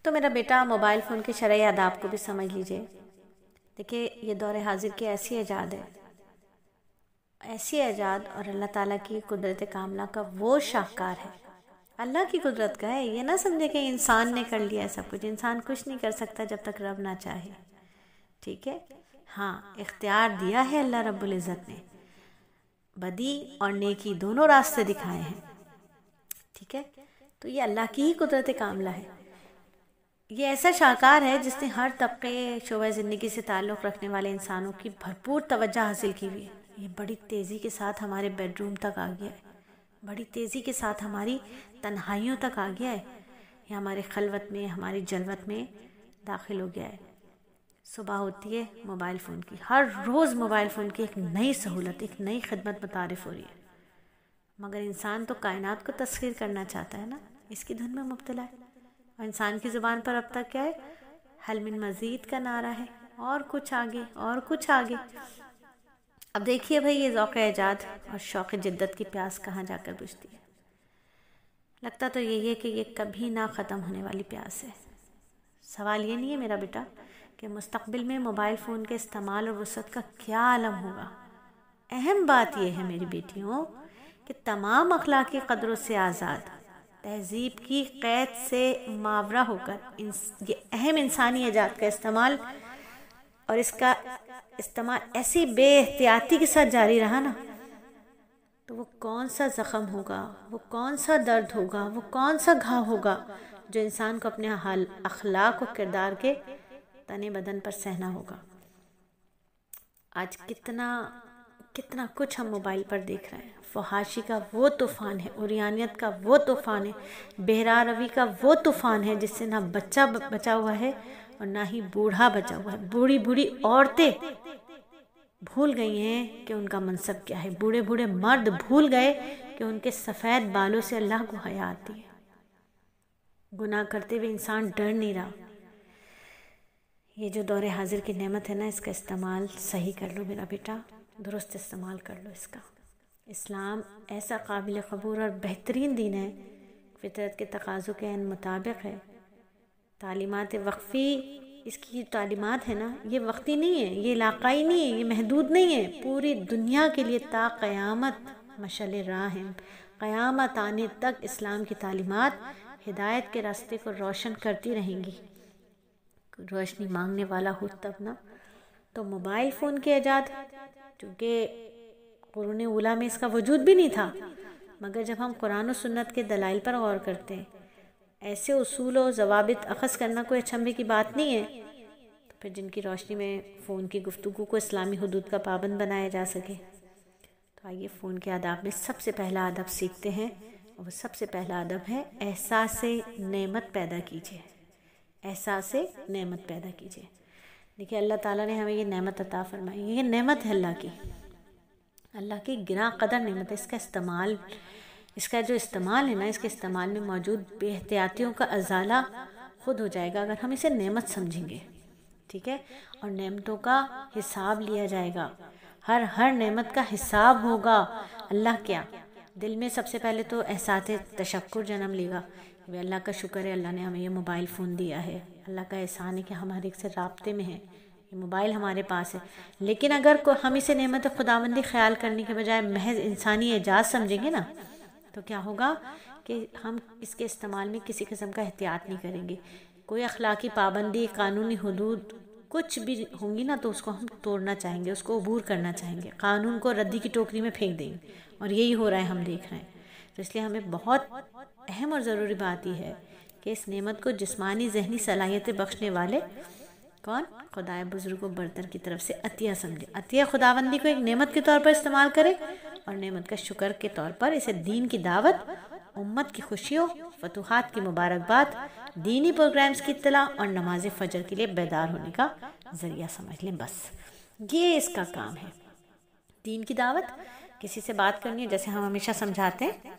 تو میرا بیٹا mobile phone کے شرعی آداب کو بھی سمجھ لیجئے. دیکھیے یہ دور حاضر کی ایسی ایجاد ہے، ایسی ایجاد، اور اللہ تعالیٰ کی قدرت کاملہ کا وہ شاہکار ہے، اللہ کی قدرت کا ہے. یہ نہ سمجھے کہ انسان نے کر لیا ہے سب کچھ. انسان کچھ نہیں کر سکتا جب تک رب نہ چاہے. ٹھیک ہے، ہاں اختیار دیا ہے اللہ رب العزت نے، بدی اور نیکی دونوں راستے دکھائے ہیں. ٹھیک ہے، تو یہ اللہ کی ہی قدرت کاملہ ہے. یہ ایسا شاہکار ہے جس نے ہر طبقے شعبہ زندگی سے تعلق رکھنے والے انسانوں کی بھرپور توجہ حاصل کی ہوئی ہے. یہ بڑی تیزی کے ساتھ ہمارے بیڈ روم تک آ گیا ہے، بڑی تیزی کے ساتھ ہماری تنہائیوں تک آ گیا ہے، یہ ہمارے خلوت میں، ہماری جلوت میں داخل ہو گیا ہے. صبح ہوتی ہے موبائل فون کی، ہر روز موبائل فون کی ایک نئی سہولت، ایک نئی خدمت متعارف ہو رہی ہے. مگر انسان تو کائنات کو تسخیر کرنا چاہتا ہے نا، اس کی دھن میں مبتلا ہے. اور انسان کی زبان پر اب تک کیا ہے؟ حل من مزید کا نعرہ ہے، اور کچھ آگے، اور کچھ آگے. اب دیکھیے بھئی یہ ذوق ایجاد اور شوق جدت کی پیاس کہاں جا کر بجھتی ہے. لگتا تو یہی ہے کہ یہ کبھی نہ ختم ہونے والی پیاس ہے. سوال یہ نہیں ہے میرا بیٹا کہ مستقبل میں موبائل فون کے استعمال اور وسعت کا کیا عالم ہوگا. اہم بات یہ ہے میری بیٹیوں کہ تمام اخلاقی قدروں سے آزاد، تہذیب کی قید سے ماورا ہو کر یہ اہم انسانی ایجاد کا استعمال، اور اس کا استعمال ایسی بے احتیاطی کے ساتھ جاری رہا نا، تو وہ کون سا زخم ہوگا، وہ کون سا درد ہوگا، وہ کون سا گھاؤ ہوگا جو انسان کو اپنے اخلاق و کردار کے تنے بدن پر سہنا ہوگا. آج کتنا کچھ ہم موبائل پر دیکھ رہے ہیں. فحاشی کا وہ طوفان ہے، عریانیت کا وہ طوفان ہے، بہرا روی کا وہ طوفان ہے جس سے نہ بچہ بچا ہوا ہے اور نہ ہی بوڑھا بچا ہوا ہے. بوڑھی عورتیں بھول گئی ہیں کہ ان کا منصب کیا ہے. بوڑھے مرد بھول گئے کہ ان کے سفید بالوں سے اللہ کو حیا آتی ہے. گناہ کرتے ہوئے انسان ڈر نہیں رہا. یہ جو دور حاضر کی نعمت ہے نا، اس کا استعمال صحیح کر لو میرا بیٹا، درست استعمال کر لو اس کا. اسلام ایسا قابل قبول اور بہترین دین ہے، فطرت کے تقاضوں کے عین مطابق ہے. تعلیمات وقفی، اس کی تعلیمات ہے نا، یہ وقتی نہیں ہے، یہ علاقائی نہیں ہے، یہ محدود نہیں ہے، پوری دنیا کے لیے تا قیامت مشعل راہ ہے. قیامت آنے تک اسلام کی تعلیمات ہدایت کے راستے کو روشن کرتی رہیں گی. روشنی مانگنے والا ہو تب نا. تو موبائل فون کے ایجاد، چونکہ قرون اولیٰ میں اس کا وجود بھی نہیں تھا، مگر جب ہم قرآن و سنت کے دلائل پر غور کرتے ہیں، ایسے اصول و ضوابط اخذ کرنا کوئی اچنبھے کی بات نہیں ہے. تو پھر جن کی روشنی میں فون کی گفتگو کو اسلامی حدود کا پابند بنایا جا سکے، تو آئیے فون کے آداب میں سب سے پہلا ادب سیکھتے ہیں. اور وہ سب سے پہلا ادب ہے احساس نعمت پیدا کیجیے. احساس نعمت پیدا کیجیے. دیکھیے اللہ تعالیٰ نے ہمیں یہ نعمت عطا فرمائی ہے، یہ نعمت ہے اللہ کی گراں قدر نعمت ہے. اس کا جو استعمال ہے نا، اس کے استعمال میں موجود بے احتیاطیوں کا ازالہ خود ہو جائے گا اگر ہم اسے نعمت سمجھیں گے. ٹھیک ہے، اور نعمتوں کا حساب لیا جائے گا. ہر نعمت کا حساب ہوگا. اللہ کیا دل میں سب سے پہلے تو احساس تشکر جنم لے گا. اللہ کا شکر ہے اللہ نے ہمیں یہ موبائل فون دیا ہے. اللہ کا احسان ہے کہ ہم ہر ایک سے رابطے میں ہیں، یہ موبائل ہمارے پاس ہے. لیکن اگر ہم اسے نعمت خداوندی خیال کرنے کے بجائے محض انسانی اعجاز سمجھیں گے نا، تو کیا ہوگا کہ ہم اس کے استعمال میں کسی قسم کا احتیاط نہیں کریں گے. کوئی اخلاقی پابندی، قانونی حدود کچھ بھی ہوں گی نا، تو اس کو ہم توڑنا چاہیں گے، اس کو عبور کرنا چاہیں گے، قانون کو ردی کی ٹوکری میں پھینک دیں گے. اور یہی ہو رہا ہے، ہم دیکھ رہے ہیں. تو اس لیے ہمیں بہت اہم اور ضروری بات یہ ہے کہ اس نعمت کو جسمانی ذہنی صلاحیتیں بخشنے والے کون؟ خدائے بزرگ و برتر کی طرف سے عطیہ سمجھے. عطیہ خداوندی کو ایک نعمت کے طور پر استعمال کرے، اور نعمت کا شکر کے طور پر اسے دین کی دعوت، امت کی خوشیوں، فتوحات کی مبارکباد، دینی پروگرامز کی اطلاع اور نماز فجر کے لیے بیدار ہونے کا ذریعہ سمجھ لیں. بس یہ اس کا کام ہے. دین کی دعوت، کسی سے بات کرنی ہے، جیسے ہم ہمیشہ سمجھاتے ہیں